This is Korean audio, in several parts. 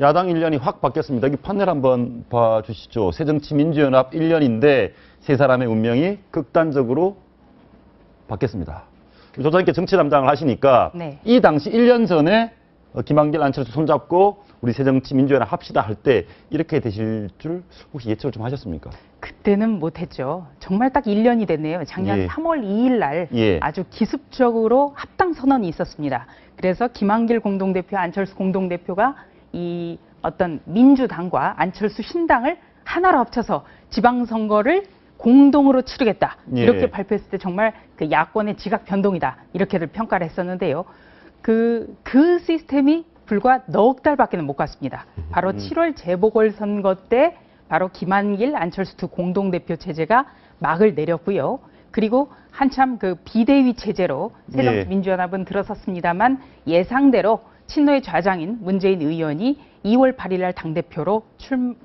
야당 1년이 확 바뀌었습니다. 여기 판넬 한번 봐주시죠. 새정치민주연합 1년인데 세 사람의 운명이 극단적으로 바뀌었습니다. 조장님께 정치 담당을 하시니까 네. 이 당시 1년 전에 김한길, 안철수 손잡고 우리 새정치민주연합 합시다 할 때 이렇게 되실 줄 혹시 예측을 좀 하셨습니까? 그때는 못했죠. 정말 딱 1년이 됐네요. 작년 예. 3월 2일 날 예. 아주 기습적으로 합당 선언이 있었습니다. 그래서 김한길 공동대표, 안철수 공동대표가 이 어떤 민주당과 안철수 신당을 하나로 합쳐서 지방선거를 공동으로 치르겠다. 예. 이렇게 발표했을 때 정말 그 야권의 지각 변동이다. 이렇게들 평가를 했었는데요. 그 시스템이 불과 넉 달밖에는 못 갔습니다. 바로 7월 재보궐선거 때 바로 김한길, 안철수 두 공동대표 체제가 막을 내렸고요. 그리고 한참 그 비대위 체제로 새정치민주연합은 들어섰습니다만 예상대로 친노의 좌장인 문재인 의원이 2월 8일 날 당대표로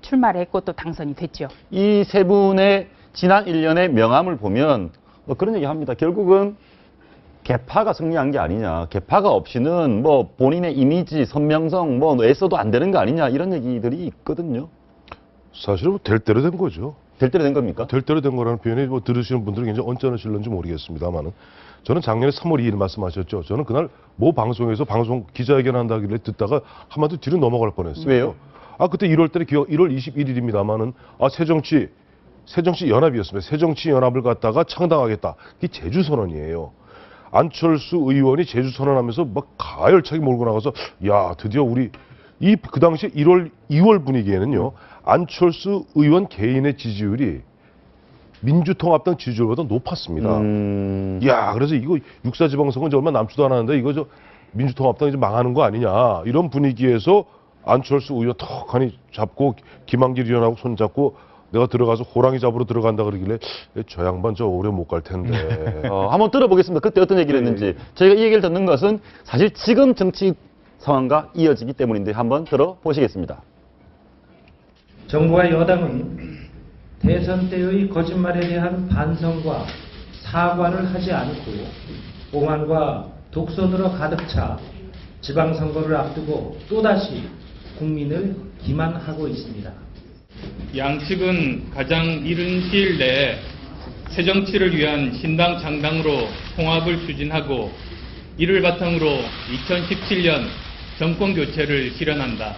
출마를 했고 또 당선이 됐죠. 이 세 분의 지난 1년의 명암을 보면 그런 얘기 합니다. 결국은 개파가 승리한 게 아니냐. 개파가 없이는 뭐 본인의 이미지, 선명성 뭐 애써도 안 되는 거 아니냐. 이런 얘기들이 있거든요. 사실은 뭐 될 대로 된 거죠. 될 대로 된 겁니까? 될 대로 된 거라는 표현이 뭐 들으시는 분들은 굉장히 언짢으실런지 모르겠습니다만은 저는 작년에 3월 2일 말씀하셨죠. 저는 그날 모 방송에서 방송 기자회견 한다길래 듣다가 한마디 뒤로 넘어갈 뻔했어요. 왜요? 그때 1월 달에 1월 21일입니다만은 새정치 연합이었습니다. 새정치 연합을 갖다가 창당하겠다. 이게 제주 선언이에요. 안철수 의원이 제주 선언하면서 막 가열차게 몰고 나가서 야 드디어 우리 그 당시 2월 분위기에는요 안철수 의원 개인의 지지율이 민주통합당 지지율보다 높았습니다. 야 그래서 이거 육사지방선거 이제 얼마 남지도 않았는데 이거 저 민주통합당 이제 망하는 거 아니냐 이런 분위기에서 안철수 의원 턱하니 잡고 김한길 의원하고 손잡고 내가 들어가서 호랑이 잡으러 들어간다 그러길래 저 양반 저 오래 못 갈 텐데. 한번 들어보겠습니다. 그때 어떤 얘기를 했는지. 저희가 이 얘기를 듣는 것은 사실 지금 정치 상황과 이어지기 때문인데 한번 들어보시겠습니다. 정부와 여당은 대선 때의 거짓말에 대한 반성과 사과를 하지 않고 오만과 독선으로 가득 차 지방선거를 앞두고 또다시 국민을 기만하고 있습니다. 양측은 가장 이른 시일 내에 새정치를 위한 신당 창당으로 통합을 추진하고 이를 바탕으로 2017년 정권 교체를 실현한다.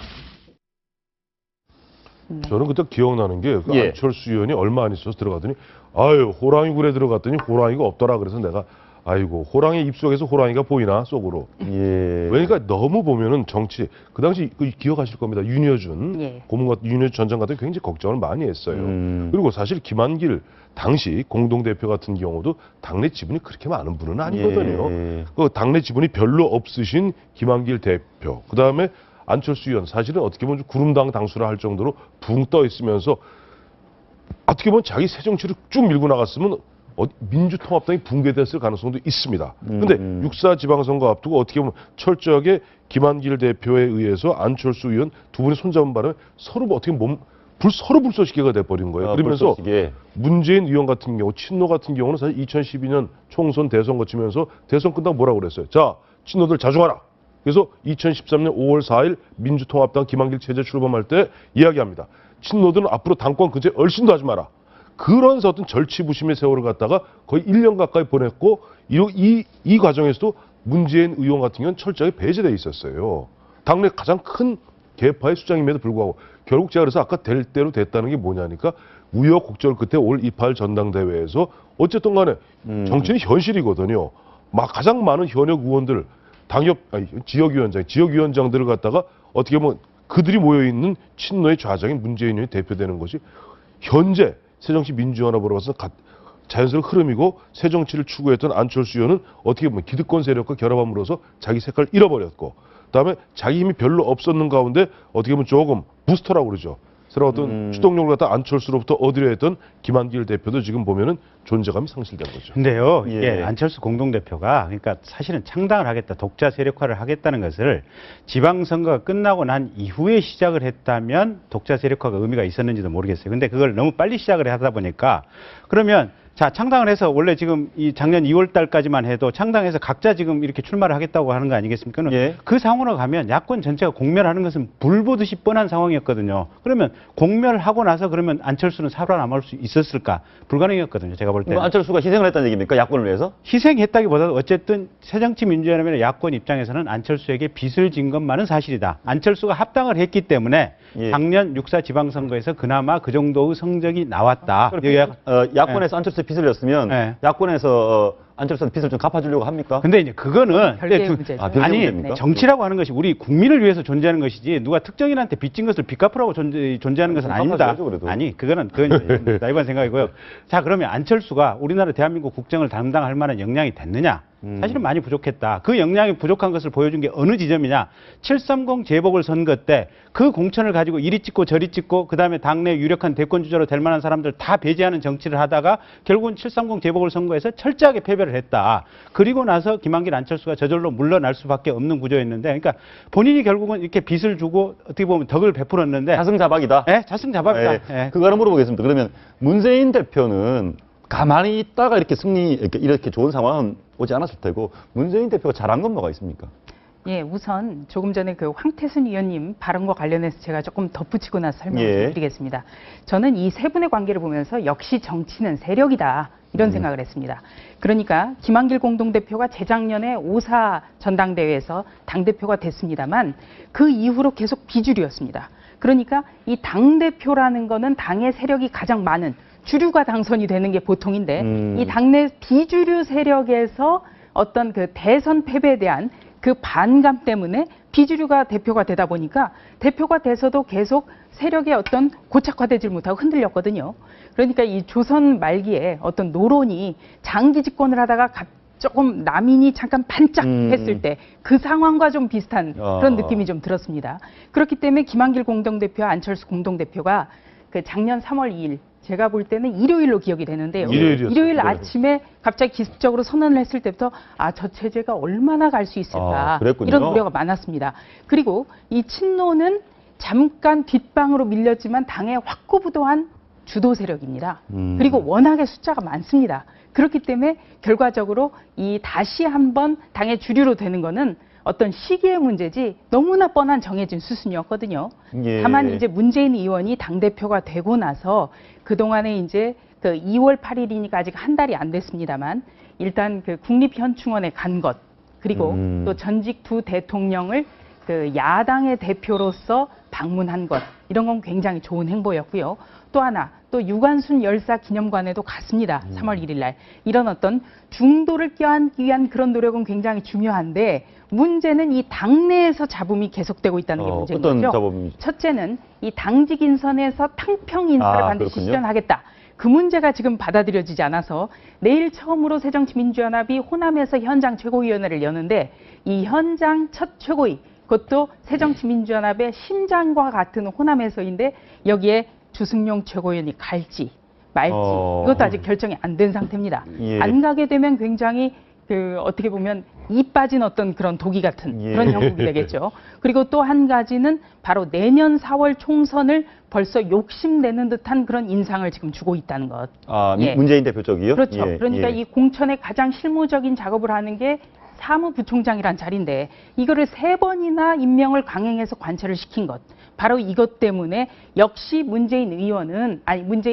저는 그때 기억나는 게 예. 안철수 의원이 얼마 안 있어서 들어가더니 아유 호랑이 굴에 들어갔더니 호랑이가 없더라 그래서 내가 아이고 호랑이 입속에서 호랑이가 보이나 속으로. 예. 그러니까 너무 보면은 정치 그 당시 기억하실 겁니다. 윤여준 예. 고문 같은 윤여준 전장 같은 굉장히 걱정을 많이 했어요. 그리고 사실 김한길 당시 공동대표 같은 경우도 당내 지분이 그렇게 많은 분은 아니거든요. 예. 그 당내 지분이 별로 없으신 김한길 대표 그 다음에 안철수 의원 사실은 어떻게 보면 구름당 당수라 할 정도로 붕 떠 있으면서 어떻게 보면 자기 새 정치를 쭉 밀고 나갔으면 민주통합당이 붕괴됐을 가능성도 있습니다. 근데 6.4 지방선거 앞두고 어떻게 보면 철저하게 김한길 대표에 의해서 안철수 의원 두 분이 손잡은 바람에 서로 어떻게 서로 불쏘시개가 돼버린 거예요. 그러면서 불쏘시개. 문재인 의원 같은 경우, 친노 같은 경우는 사실 2012년 총선 대선 거치면서 대선 끝나고 뭐라고 그랬어요? 자, 친노들 자중하라. 그래서 2013년 5월 4일 민주통합당 김한길 체제 출범할 때 이야기합니다. 친노들은 앞으로 당권 근처에 얼씬도 하지 마라. 그런 어떤 절치부심의 세월을 갖다가 거의 1년 가까이 보냈고 이 과정에서도 문재인 의원 같은 경우는 철저하게 배제돼 있었어요. 당내 가장 큰 개파의 수장임에도 불구하고 결국 제가 그래서 아까 될 대로 됐다는 게 뭐냐니까 우여곡절 끝에 올 28 전당대회에서 어쨌든 간에 정치는 현실이거든요. 가장 많은 현역 의원들 지역위원장들을 갖다가 어떻게 보면 그들이 모여있는 친노의 좌장인 문재인 의원이 대표되는 것이 현재 새정치민주연합으로 봐서 자연스러운 흐름이고 새정치를 추구했던 안철수 의원은 어떻게 보면 기득권 세력과 결합함으로써 자기 색깔을 잃어버렸고 그다음에 자기 힘이 별로 없었는 가운데 어떻게 보면 조금 부스터라고 그러죠. 새로 어떤 추동력을 갖다 안철수로부터 얻으려 했던 김한길 대표도 지금 보면은 존재감이 상실된 거죠. 근데요, 예. 이게 안철수 공동대표가 그러니까 사실은 창당을 하겠다, 독자 세력화를 하겠다는 것을 지방선거가 끝나고 난 이후에 시작을 했다면 독자 세력화가 의미가 있었는지도 모르겠어요. 근데 그걸 너무 빨리 시작을 하다 보니까 그러면 자, 창당을 해서 원래 지금 이 작년 2월 달까지만 해도 창당해서 각자 지금 이렇게 출마를 하겠다고 하는 거 아니겠습니까? 예. 그 상황으로 가면 야권 전체가 공멸하는 것은 불 보듯이 뻔한 상황이었거든요. 그러면 공멸하고 나서 그러면 안철수는 살아남을 수 있었을까? 불가능이었거든요. 제가 볼 때는. 뭐 안철수가 희생을 했다는 얘기입니까? 야권을 위해서? 희생했다기보다도 어쨌든 새정치민주연합이나 야권 입장에서는 안철수에게 빚을 진 것만은 사실이다. 안철수가 합당을 했기 때문에 예. 작년 6.4 지방선거에서 그나마 그 정도의 성적이 나왔다. 야권에서 안철수 빚을 냈으면 네. 야권에서 안철수한테 빚을 좀 갚아주려고 합니까? 근데 이제 그거는 별개의 문제죠. 별개의 아니 문제입니까? 정치라고 하는 것이 우리 국민을 위해서 존재하는 것이지 누가 특정인한테 빚진 것을 빚 갚으라고 존재하는 것은 아닙니다. 갚아줘야죠, 그래도. 아니 그건 나이반 생각이고요. 자 그러면 안철수가 우리나라 대한민국 국정을 담당할 만한 역량이 됐느냐? 사실은 많이 부족했다. 그 역량이 부족한 것을 보여준 게 어느 지점이냐? 730 재보궐선거 때 그 공천을 가지고 이리 찍고 저리 찍고 그다음에 당내 유력한 대권 주자로 될 만한 사람들 다 배제하는 정치를 하다가 결국은 730 재보궐선거에서 철저하게 패배를 했다. 그리고 나서 김한길 안철수가 저절로 물러날 수밖에 없는 구조였는데 그러니까 본인이 결국은 이렇게 빚을 주고 어떻게 보면 덕을 베풀었는데 자승자박이다. 예, 자승자박이다. 예. 예. 그거 하나 물어보겠습니다. 그러면 문재인 대표는 가만히 있다가 이렇게 이렇게 좋은 상황은 오지 않았을 테고 문재인 대표가 잘한 건 뭐가 있습니까? 예, 우선 조금 전에 그 황태순 의원님 발언과 관련해서 제가 조금 덧붙이고 나서 설명을 예. 드리겠습니다. 저는 이 세 분의 관계를 보면서 역시 정치는 세력이다. 이런 생각을 했습니다. 그러니까 김한길 공동대표가 재작년에 5.4 전당대회에서 당대표가 됐습니다만 그 이후로 계속 비주류였습니다. 그러니까 이 당대표라는 거는 당의 세력이 가장 많은 주류가 당선이 되는 게 보통인데 이 당내 비주류 세력에서 어떤 그 대선 패배에 대한 그 반감 때문에 비주류가 대표가 되다 보니까 대표가 돼서도 계속 세력의 어떤 고착화되질 못하고 흔들렸거든요. 그러니까 이 조선 말기에 어떤 노론이 장기 집권을 하다가 조금 남인이 잠깐 반짝했을 때 그 상황과 좀 비슷한 그런 느낌이 좀 들었습니다. 그렇기 때문에 김한길 공동대표와 안철수 공동대표가 그 작년 3월 2일 제가 볼 때는 일요일로 기억이 되는데요. 일요일이었어요. 일요일 네. 아침에 갑자기 기습적으로 선언을 했을 때부터 저 체제가 얼마나 갈 수 있을까 그랬군요. 이런 우려가 많았습니다. 그리고 이 친노는 잠깐 뒷방으로 밀렸지만 당의 확고부도한 주도 세력입니다. 그리고 워낙에 숫자가 많습니다. 그렇기 때문에 결과적으로 이 다시 한번 당의 주류로 되는 거는 어떤 시기의 문제지 너무나 뻔한 정해진 수순이었거든요. 예. 다만 이제 문재인 의원이 당대표가 되고 나서 그동안에 이제 그 2월 8일이니까 아직 한 달이 안 됐습니다만 일단 그 국립현충원에 간 것 그리고 또 전직 두 대통령을 그 야당의 대표로서 방문한 것 이런 건 굉장히 좋은 행보였고요. 또 하나 또 유관순 열사 기념관에도 갔습니다. 3월 1일 날 이런 어떤 중도를 껴안기 위한 그런 노력은 굉장히 중요한데 문제는 이 당내에서 잡음이 계속되고 있다는 게 문제인 어떤 거죠. 잡음이죠? 첫째는 이 당직 인선에서 탕평 인사를 반드시 그렇군요. 실현하겠다. 그 문제가 지금 받아들여지지 않아서 내일 처음으로 새정치민주연합이 호남에서 현장 최고위원회를 여는데 이 현장 첫 최고위 그것도 새정치민주연합의 심장과 같은 호남에서인데 여기에 주승용 최고위원이 갈지 말지 이것도 아직 결정이 안 된 상태입니다. 예. 안 가게 되면 굉장히 그 어떻게 보면 이 빠진 어떤 그런 독이 같은 예. 그런 형국이 되겠죠. 그리고 또 한 가지는 바로 내년 4월 총선을 벌써 욕심내는 듯한 그런 인상을 지금 주고 있다는 것. 예. 문재인 대표 쪽이요? 그렇죠. 예, 그러니까 예. 이 공천의 가장 실무적인 작업을 하는 게 사무부총장이란 자리인데 이거를 3번이나 임명을 강행해서 관철을 시킨 것. 바로 이것 때문에 역시 문재인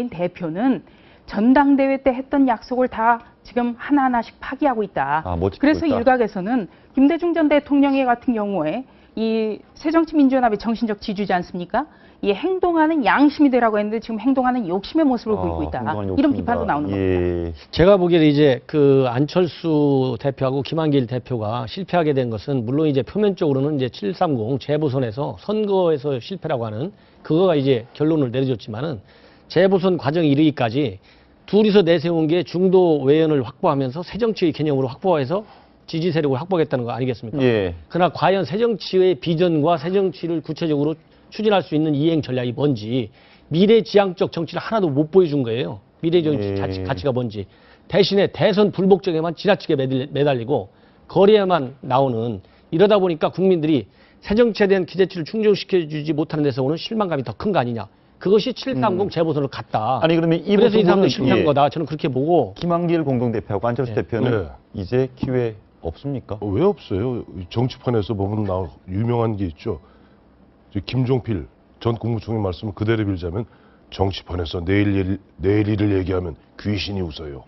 대표는 전당대회 때 했던 약속을 다 지금 하나하나씩 파기하고 있다. 못 지키고 그래서 있다. 일각에서는 김대중 전 대통령의 같은 경우에 이 새정치민주연합의 정신적 지주지 않습니까? 이 행동하는 양심이 되라고 했는데 지금 행동하는 욕심의 모습을 보이고 있다. 행동하는 이런 욕심이다. 비판도 나오는 겁니다. 예. 제가 보기에는 이제 그 안철수 대표하고 김한길 대표가 실패하게 된 것은 물론 이제 표면적으로는 이제 730 재보선에서 선거에서 실패라고 하는 그거가 이제 결론을 내려줬지만은 재보선 과정 이르기까지 둘이서 내세운 게 중도 외연을 확보하면서 새정치의 개념으로 확보해서 지지 세력을 확보하겠다는 거 아니겠습니까? 예. 그러나 과연 새정치의 비전과 새정치를 구체적으로 추진할 수 있는 이행 전략이 뭔지 미래지향적 정치를 하나도 못 보여준 거예요. 미래정치 가치가 뭔지. 대신에 대선 불복종에만 지나치게 매달리고 거리에만 나오는 이러다 보니까 국민들이 새정치에 대한 기대치를 충족시켜주지 못하는 데서 오는 실망감이 더 큰 거 아니냐. 그것이 730 재보선을 갔다. 아니 그러면 이 그래서 이 사람도 부분은, 실패한 예, 거다. 저는 그렇게 보고. 김한길 공동대표하고 안철수 대표는 네. 이제 기회 없습니까? 왜 없어요? 정치판에서 보면 유명한 게 있죠. 김종필 전 국무총리 말씀을 그대로 빌자면 정치판에서 내일 일을 얘기하면 귀신이 웃어요.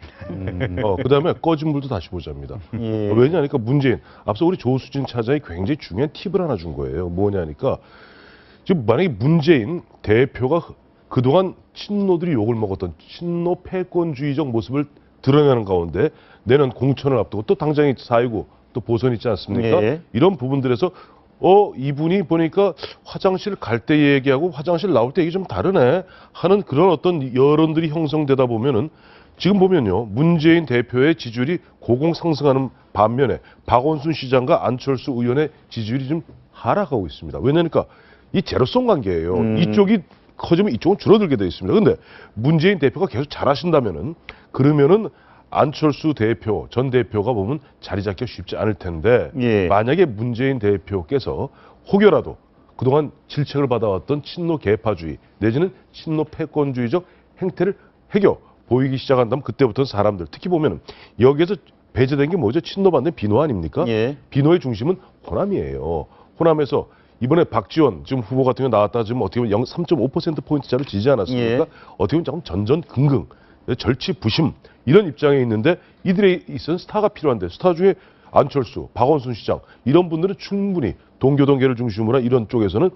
그다음에 꺼진 물도 다시 보자입니다. 예. 왜냐하니까 문재인 앞서 우리 조수진 차장이 굉장히 중요한 팁을 하나 준 거예요. 뭐냐니까 지금 만약에 문재인 대표가 그동안 친노들이 욕을 먹었던 친노 패권주의적 모습을 드러내는 가운데 내년 공천을 앞두고 또 당장에 4.19 또 보선 있지 않습니까? 예. 이런 부분들에서 이분이 보니까 화장실 갈 때 얘기하고 화장실 나올 때 얘기 좀 다르네 하는 그런 어떤 여론들이 형성되다 보면은 지금 보면요. 문재인 대표의 지지율이 고공 상승하는 반면에 박원순 시장과 안철수 의원의 지지율이 좀 하락하고 있습니다. 왜냐니까 이 제로성 관계예요. 이쪽이 커지면 이쪽은 줄어들게 돼 있습니다. 근데 문재인 대표가 계속 잘하신다면은 그러면은 안철수 대표, 전 대표가 보면 자리 잡기가 쉽지 않을 텐데 예. 만약에 문재인 대표께서 혹여라도 그동안 질책을 받아왔던 친노 계파주의 내지는 친노 패권주의적 행태를 보이기 시작한다면 그때부터는 사람들 특히 보면은 여기에서 배제된 게 뭐죠? 친노 반대 비노 아닙니까? 예. 비노의 중심은 호남이에요. 호남에서 이번에 박지원 지금 후보 같은 게 나왔다 지금 어떻게 보면 3.5%포인트짜리 지지 않았습니까? 예. 어떻게 보면 조금 전전긍긍, 절치부심 이런 입장에 있는데 이들에 있어서 스타가 필요한데 스타 중에 안철수, 박원순 시장 이런 분들은 충분히 동교동계를 중심으로 한 이런 쪽에서는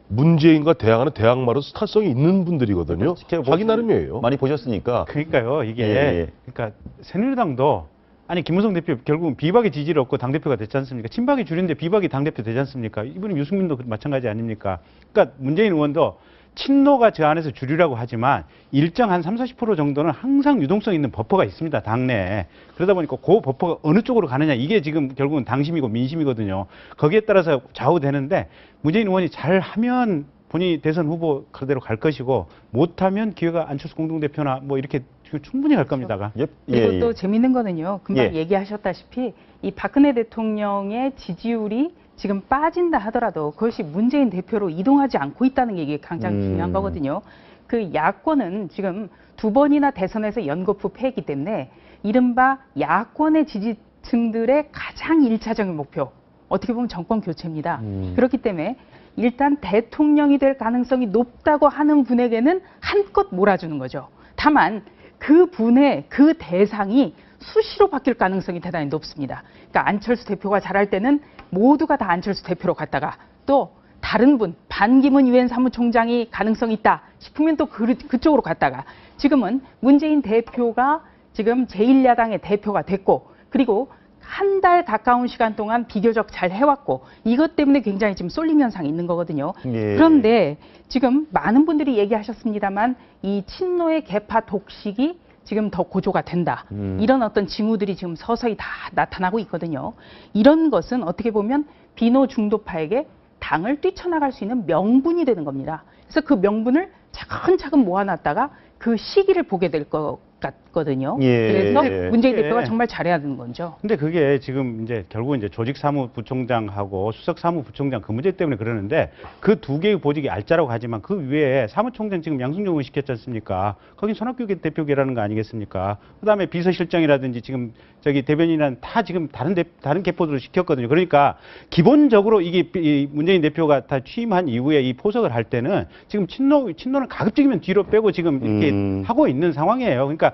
문재인과 대항하는 대항마로 스타성이 있는 분들이거든요. 하기 나름이에요. 많이 보셨으니까. 그러니까요. 이게 예. 그러니까 새누리당도 아니 김무성 대표 결국은 비박의 지지를 얻고 당대표가 됐지 않습니까? 친박이 줄인데 비박이 당대표 되지 않습니까? 이번에 유승민도 마찬가지 아닙니까? 그러니까 문재인 의원도 친노가 저 안에서 주류라고 하지만 일정 한 30-40% 정도는 항상 유동성 있는 버퍼가 있습니다. 당내에. 그러다 보니까 그 버퍼가 어느 쪽으로 가느냐 이게 지금 결국은 당심이고 민심이거든요. 거기에 따라서 좌우되는데 문재인 의원이 잘하면 본인이 대선 후보 그대로 갈 것이고 못하면 기회가 안철수 공동대표나 뭐 이렇게 충분히 갈 겁니다가. 예, 그리고 예, 또 예. 재밌는 거는요. 금방 예. 얘기하셨다시피 이 박근혜 대통령의 지지율이 지금 빠진다 하더라도 그것이 문재인 대표로 이동하지 않고 있다는 게 이게 가장 중요한 거거든요. 그 야권은 지금 2번이나 대선에서 연거푸 패했기 때문에 이른바 야권의 지지층들의 가장 1차적인 목표 어떻게 보면 정권 교체입니다. 그렇기 때문에 일단 대통령이 될 가능성이 높다고 하는 분에게는 한껏 몰아주는 거죠. 다만 그 분의 그 대상이 수시로 바뀔 가능성이 대단히 높습니다. 그러니까 안철수 대표가 잘할 때는 모두가 다 안철수 대표로 갔다가 또 다른 분, 반기문 유엔 사무총장이 가능성이 있다 싶으면 또 그쪽으로 갔다가 지금은 문재인 대표가 지금 제1야당의 대표가 됐고 그리고 한 달 가까운 시간 동안 비교적 잘 해왔고 이것 때문에 굉장히 지금 쏠림 현상이 있는 거거든요. 예. 그런데 지금 많은 분들이 얘기하셨습니다만 이 친노의 개파 독식이 지금 더 고조가 된다. 이런 어떤 징후들이 지금 서서히 다 나타나고 있거든요. 이런 것은 어떻게 보면 비노 중도파에게 당을 뛰쳐나갈 수 있는 명분이 되는 겁니다. 그래서 그 명분을 차근차근 모아놨다가 그 시기를 보게 될 것 같거든요. 예. 그래서 예. 문재인 예. 대표가 정말 잘해야 되는 거죠. 근데 그게 지금 이제 결국 이제 조직사무부총장하고 수석사무부총장 그 문제 때문에 그러는데 그 두 개의 보직이 알짜라고 하지만 그 위에 사무총장 지금 양승종 의원 시켰지 않습니까? 거긴 손학규 대표계라는 거 아니겠습니까? 그다음에 비서실장이라든지 지금 저기 대변인이란 다 지금 다른 개포들을 시켰거든요. 그러니까 기본적으로 이게 이 문재인 대표가 다 취임한 이후에 이 포석을 할 때는 지금 친노는 가급적이면 뒤로 빼고 지금 이렇게 하고 있는 상황이에요. 그러니까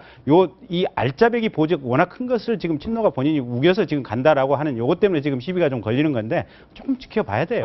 이 알짜배기 보직 워낙 큰 것을 지금 친노가 본인이 우겨서 지금 간다라고 하는 요것 때문에 지금 시비가 좀 걸리는 건데 조금 지켜봐야 돼요.